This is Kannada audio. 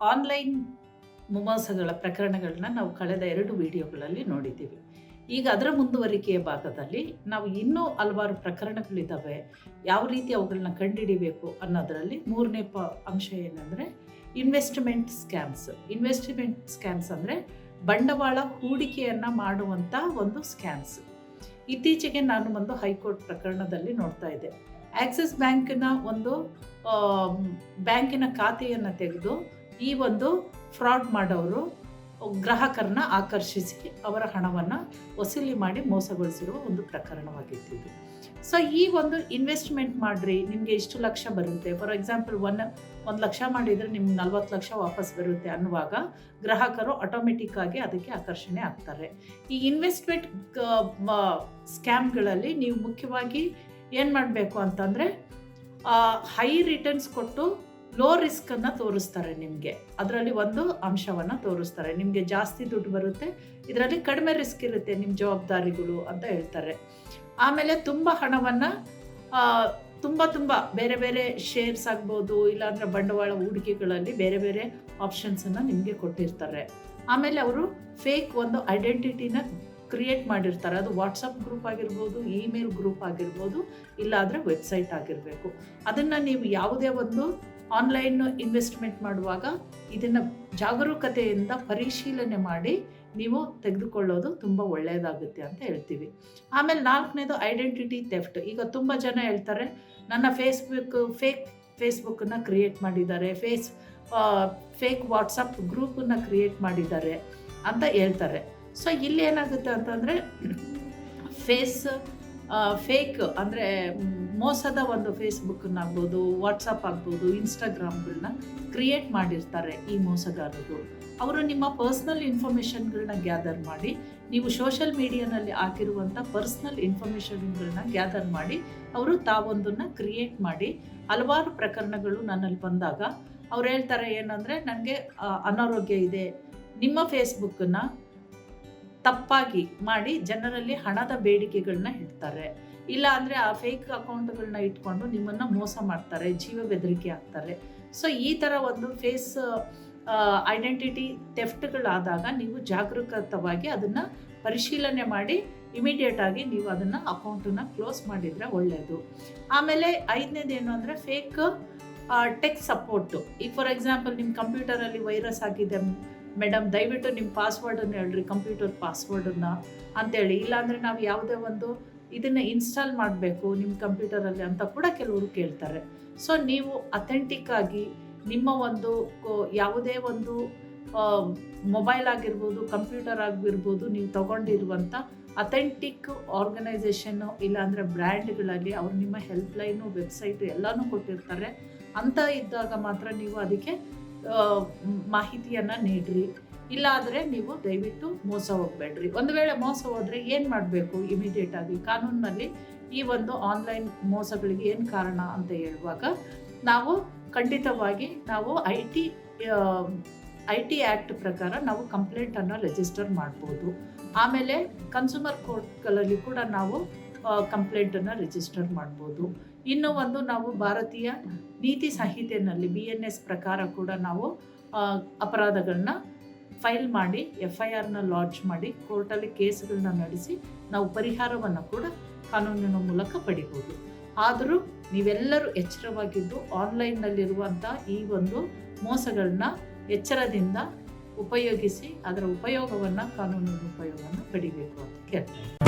ಆನ್ಲೈನ್ ಮೋಸಗಳ ಪ್ರಕರಣಗಳನ್ನ ನಾವು ಕಳೆದ 2 ವಿಡಿಯೋಗಳಲ್ಲಿ ನೋಡಿದ್ದೀವಿ. ಈಗ ಅದರ ಮುಂದುವರಿಕೆಯ ಭಾಗದಲ್ಲಿ ನಾವು ಇನ್ನೂ ಹಲವಾರು ಪ್ರಕರಣಗಳಿದ್ದಾವೆ, ಯಾವ ರೀತಿ ಅವುಗಳನ್ನ ಕಂಡುಹಿಡಿಬೇಕು ಅನ್ನೋದರಲ್ಲಿ 3ನೇ ಅಂಶ ಏನಂದರೆ ಇನ್ವೆಸ್ಟ್ಮೆಂಟ್ ಸ್ಕ್ಯಾಮ್ಸ್ ಅಂದರೆ ಬಂಡವಾಳ ಹೂಡಿಕೆಯನ್ನು ಮಾಡುವಂಥ ಒಂದು ಸ್ಕ್ಯಾಮ್ಸ್. ಇತ್ತೀಚೆಗೆ ನಾನು ಒಂದು ಹೈಕೋರ್ಟ್ ಪ್ರಕರಣದಲ್ಲಿ ನೋಡ್ತಾ ಇದ್ದೆ. ಆಕ್ಸಿಸ್ ಬ್ಯಾಂಕಿನ ಒಂದು ಬ್ಯಾಂಕಿನ ಖಾತೆಯನ್ನು ತೆಗೆದು ಈ ಒಂದು ಫ್ರಾಡ್ ಮಾಡೋರು ಗ್ರಾಹಕರನ್ನ ಆಕರ್ಷಿಸಿ ಅವರ ಹಣವನ್ನು ವಸೂಲಿ ಮಾಡಿ ಮೋಸಗೊಳಿಸಿರುವ ಒಂದು ಪ್ರಕರಣವಾಗಿತ್ತು. ಸೊ ಈ ಒಂದು ಇನ್ವೆಸ್ಟ್ಮೆಂಟ್ ಮಾಡಿರಿ, ನಿಮಗೆ ಇಷ್ಟು ಲಕ್ಷ ಬರುತ್ತೆ, ಫಾರ್ ಎಕ್ಸಾಂಪಲ್ 1 ಲಕ್ಷ ಮಾಡಿದರೆ ನಿಮ್ಗೆ 40 ಲಕ್ಷ ವಾಪಸ್ ಬರುತ್ತೆ ಅನ್ನುವಾಗ ಗ್ರಾಹಕರು ಆಟೋಮೆಟಿಕ್ ಆಗಿ ಅದಕ್ಕೆ ಆಕರ್ಷಣೆ ಆಗ್ತಾರೆ. ಈ ಇನ್ವೆಸ್ಟ್ಮೆಂಟ್ ಸ್ಕ್ಯಾಮ್ಗಳಲ್ಲಿ ನೀವು ಮುಖ್ಯವಾಗಿ ಏನು ಮಾಡಬೇಕು ಅಂತಂದರೆ ಹೈ ರಿಟರ್ನ್ಸ್ ಕೊಟ್ಟು ಲೋ ರಿಸ್ಕನ್ನು ತೋರಿಸ್ತಾರೆ. ನಿಮಗೆ ಅದರಲ್ಲಿ ಒಂದು ಅಂಶವನ್ನು ತೋರಿಸ್ತಾರೆ, ನಿಮಗೆ ಜಾಸ್ತಿ ದುಡ್ಡು ಬರುತ್ತೆ, ಇದರಲ್ಲಿ ಕಡಿಮೆ ರಿಸ್ಕ್ ಇರುತ್ತೆ, ನಿಮ್ಮ ಜವಾಬ್ದಾರಿಗಳು ಅಂತ ಹೇಳ್ತಾರೆ. ಆಮೇಲೆ ತುಂಬ ಹಣವನ್ನು ತುಂಬ ಬೇರೆ ಬೇರೆ ಶೇರ್ಸ್ ಆಗ್ಬೋದು, ಇಲ್ಲಾಂದರೆ ಬಂಡವಾಳ ಹೂಡಿಕೆಗಳಲ್ಲಿ ಬೇರೆ ಬೇರೆ ಆಪ್ಷನ್ಸನ್ನು ನಿಮಗೆ ಕೊಟ್ಟಿರ್ತಾರೆ. ಆಮೇಲೆ ಅವರು ಫೇಕ್ ಒಂದು ಐಡೆಂಟಿಟಿನ ಕ್ರಿಯೇಟ್ ಮಾಡಿರ್ತಾರೆ. ಅದು ವಾಟ್ಸಪ್ ಗ್ರೂಪ್ ಆಗಿರ್ಬೋದು, ಇಮೇಲ್ ಗ್ರೂಪ್ ಆಗಿರ್ಬೋದು, ಇಲ್ಲಾಂದರೆ ವೆಬ್ಸೈಟ್ ಆಗಿರಬೇಕು. ಅದನ್ನು ನೀವು ಯಾವುದೇ ಒಂದು ಆನ್ಲೈನ್ ಇನ್ವೆಸ್ಟ್ಮೆಂಟ್ ಮಾಡುವಾಗ ಇದನ್ನು ಜಾಗರೂಕತೆಯಿಂದ ಪರಿಶೀಲನೆ ಮಾಡಿ ನೀವು ತೆಗೆದುಕೊಳ್ಳೋದು ತುಂಬ ಒಳ್ಳೆಯದಾಗುತ್ತೆ ಅಂತ ಹೇಳ್ತೀವಿ. ಆಮೇಲೆ 4ನೇದು ಐಡೆಂಟಿಟಿ ಥೆಫ್ಟ್. ಈಗ ತುಂಬ ಜನ ಹೇಳ್ತಾರೆ ನನ್ನ ಫೇಸ್ಬುಕ್ಕನ್ನು ಕ್ರಿಯೇಟ್ ಮಾಡಿದ್ದಾರೆ, ಫೇಕ್ ವಾಟ್ಸಪ್ ಗ್ರೂಪನ್ನು ಕ್ರಿಯೇಟ್ ಮಾಡಿದ್ದಾರೆ ಅಂತ ಹೇಳ್ತಾರೆ. ಸೊ ಇಲ್ಲಿ ಏನಾಗುತ್ತೆ ಅಂತಂದರೆ ಫೇಕ್ ಅಂದರೆ ಮೋಸದ ಒಂದು ಫೇಸ್ಬುಕ್ಕನ್ನಾಗ್ಬೋದು, ವಾಟ್ಸಪ್ ಆಗ್ಬೋದು, ಇನ್ಸ್ಟಾಗ್ರಾಮ್ಗಳನ್ನ ಕ್ರಿಯೇಟ್ ಮಾಡಿರ್ತಾರೆ ಈ ಮೋಸಗಾರರು. ಅವರು ನಿಮ್ಮ ಪರ್ಸ್ನಲ್ ಇನ್ಫಾರ್ಮೇಷನ್ಗಳನ್ನ ಗ್ಯಾದರ್ ಮಾಡಿ, ನೀವು ಸೋಷಲ್ ಮೀಡಿಯಾನಲ್ಲಿ ಹಾಕಿರುವಂಥ ಪರ್ಸ್ನಲ್ ಇನ್ಫಾರ್ಮೇಷನ್ಗಳನ್ನ ಗ್ಯಾದರ್ ಮಾಡಿ ಅವರು ತಾವೊಂದನ್ನು ಕ್ರಿಯೇಟ್ ಮಾಡಿ ಹಲವಾರು ಪ್ರಕರಣಗಳು ನನ್ನಲ್ಲಿ ಬಂದಾಗ ಅವ್ರು ಹೇಳ್ತಾರೆ ಏನಂದರೆ ನನಗೆ ಅನಾರೋಗ್ಯ ಇದೆ, ನಿಮ್ಮ ಫೇಸ್ಬುಕ್ಕನ್ನು ತಪ್ಪಾಗಿ ಮಾಡಿ ಜನರಲ್ಲಿ ಹಣದ ಬೇಡಿಕೆಗಳನ್ನ ಇಡ್ತಾರೆ, ಇಲ್ಲ ಅಂದರೆ ಆ ಫೇಕ್ ಅಕೌಂಟ್ಗಳನ್ನ ಇಟ್ಕೊಂಡು ನಿಮ್ಮನ್ನು ಮೋಸ ಮಾಡ್ತಾರೆ, ಜೀವ ಬೆದರಿಕೆ ಆಗ್ತಾರೆ. ಸೊ ಈ ಥರ ಒಂದು ಐಡೆಂಟಿಟಿ ಥೆಫ್ಟ್ಗಳಾದಾಗ ನೀವು ಜಾಗರೂಕತವಾಗಿ ಅದನ್ನು ಪರಿಶೀಲನೆ ಮಾಡಿ ಇಮಿಡಿಯೇಟಾಗಿ ನೀವು ಅದನ್ನು ಅಕೌಂಟನ್ನು ಕ್ಲೋಸ್ ಮಾಡಿದರೆ ಒಳ್ಳೆಯದು. ಆಮೇಲೆ 5ನೇದೇನು ಅಂದರೆ ಫೇಕ್ ಟೆಕ್ ಸಪೋರ್ಟು. ಈಗ ಫಾರ್ ಎಕ್ಸಾಂಪಲ್ ನಿಮ್ಮ ಕಂಪ್ಯೂಟರಲ್ಲಿ ವೈರಸ್ ಆಗಿದೆ ಮೇಡಮ್, ದಯವಿಟ್ಟು ನಿಮ್ಮ ಪಾಸ್ವರ್ಡನ್ನು ಹೇಳ್ರಿ, ಕಂಪ್ಯೂಟರ್ ಪಾಸ್ವರ್ಡನ್ನು ಅಂತೇಳಿ, ಇಲ್ಲಾಂದರೆ ನಾವು ಯಾವುದೇ ಒಂದು ಇದನ್ನು ಇನ್ಸ್ಟಾಲ್ ಮಾಡಬೇಕು ನಿಮ್ಮ ಕಂಪ್ಯೂಟರಲ್ಲಿ ಅಂತ ಕೂಡ ಕೆಲವರು ಕೇಳ್ತಾರೆ. ಸೊ ನೀವು ಅಥೆಂಟಿಕ್ ಆಗಿ ನಿಮ್ಮ ಒಂದು ಯಾವುದೇ ಒಂದು ಮೊಬೈಲ್ ಆಗಿರ್ಬೋದು, ಕಂಪ್ಯೂಟರ್ ಆಗಿರ್ಬೋದು, ನೀವು ತಗೊಂಡಿರುವಂಥ ಅಥೆಂಟಿಕ್ ಆರ್ಗನೈಸೇಷನ್ನು ಇಲ್ಲಾಂದರೆ ಬ್ರ್ಯಾಂಡ್ಗಳಲ್ಲಿ ಅವರು ನಿಮ್ಮ ಹೆಲ್ಪ್ಲೈನು, ವೆಬ್ಸೈಟು ಎಲ್ಲನೂ ಕೊಟ್ಟಿರ್ತಾರೆ. ಅಂತ ಇದ್ದಾಗ ಮಾತ್ರ ನೀವು ಅದಕ್ಕೆ ಮಾಹಿತಿಯನ್ನು ನೀಡ್ರಿ, ಇಲ್ಲಾದರೆ ನೀವು ದಯವಿಟ್ಟು ಮೋಸ ಹೋಗಬೇಡ್ರಿ. ಒಂದು ವೇಳೆ ಮೋಸ ಹೋದರೆ ಏನು ಮಾಡಬೇಕು, ಇಮಿಡಿಯೇಟಾಗಿ ಕಾನೂನಿನಲ್ಲಿ ಈ ಒಂದು ಆನ್ಲೈನ್ ಮೋಸಗಳಿಗೆ ಏನು ಕಾರಣ ಅಂತ ಹೇಳುವಾಗ ನಾವು ಖಂಡಿತವಾಗಿ ನಾವು ಐ ಟಿ ಆ್ಯಕ್ಟ್ ಪ್ರಕಾರ ನಾವು ಕಂಪ್ಲೇಂಟನ್ನು ರಿಜಿಸ್ಟರ್ ಮಾಡ್ಬೋದು. ಆಮೇಲೆ ಕನ್ಸ್ಯೂಮರ್ ಕೋರ್ಟ್ಗಳಲ್ಲಿ ಕೂಡ ನಾವು ಕಂಪ್ಲೇಂಟನ್ನು ರಿಜಿಸ್ಟರ್ ಮಾಡ್ಬೋದು. ಇನ್ನೂ ಒಂದು ನಾವು ಭಾರತೀಯ ನೀತಿ ಸಂಹಿತೆಯಲ್ಲಿ BNS ಪ್ರಕಾರ ಕೂಡ ನಾವು ಅಪರಾಧಗಳನ್ನ ಫೈಲ್ ಮಾಡಿ FIRನ ಲಾಂಚ್ ಮಾಡಿ ಕೋರ್ಟಲ್ಲಿ ಕೇಸ್ಗಳನ್ನ ನಡೆಸಿ ನಾವು ಪರಿಹಾರವನ್ನು ಕೂಡ ಕಾನೂನಿನ ಮೂಲಕ ಪಡಿಬೋದು. ಆದರೂ ನೀವೆಲ್ಲರೂ ಎಚ್ಚರವಾಗಿದ್ದು ಆನ್ಲೈನ್ನಲ್ಲಿರುವಂಥ ಈ ಒಂದು ಮೋಸಗಳನ್ನ ಎಚ್ಚರದಿಂದ ಉಪಯೋಗಿಸಿ ಅದರ ಉಪಯೋಗವನ್ನು, ಕಾನೂನಿನ ಉಪಯೋಗವನ್ನು ಪಡಿಬೇಕು ಅಂತ ಕೇಳ್ತಾರೆ.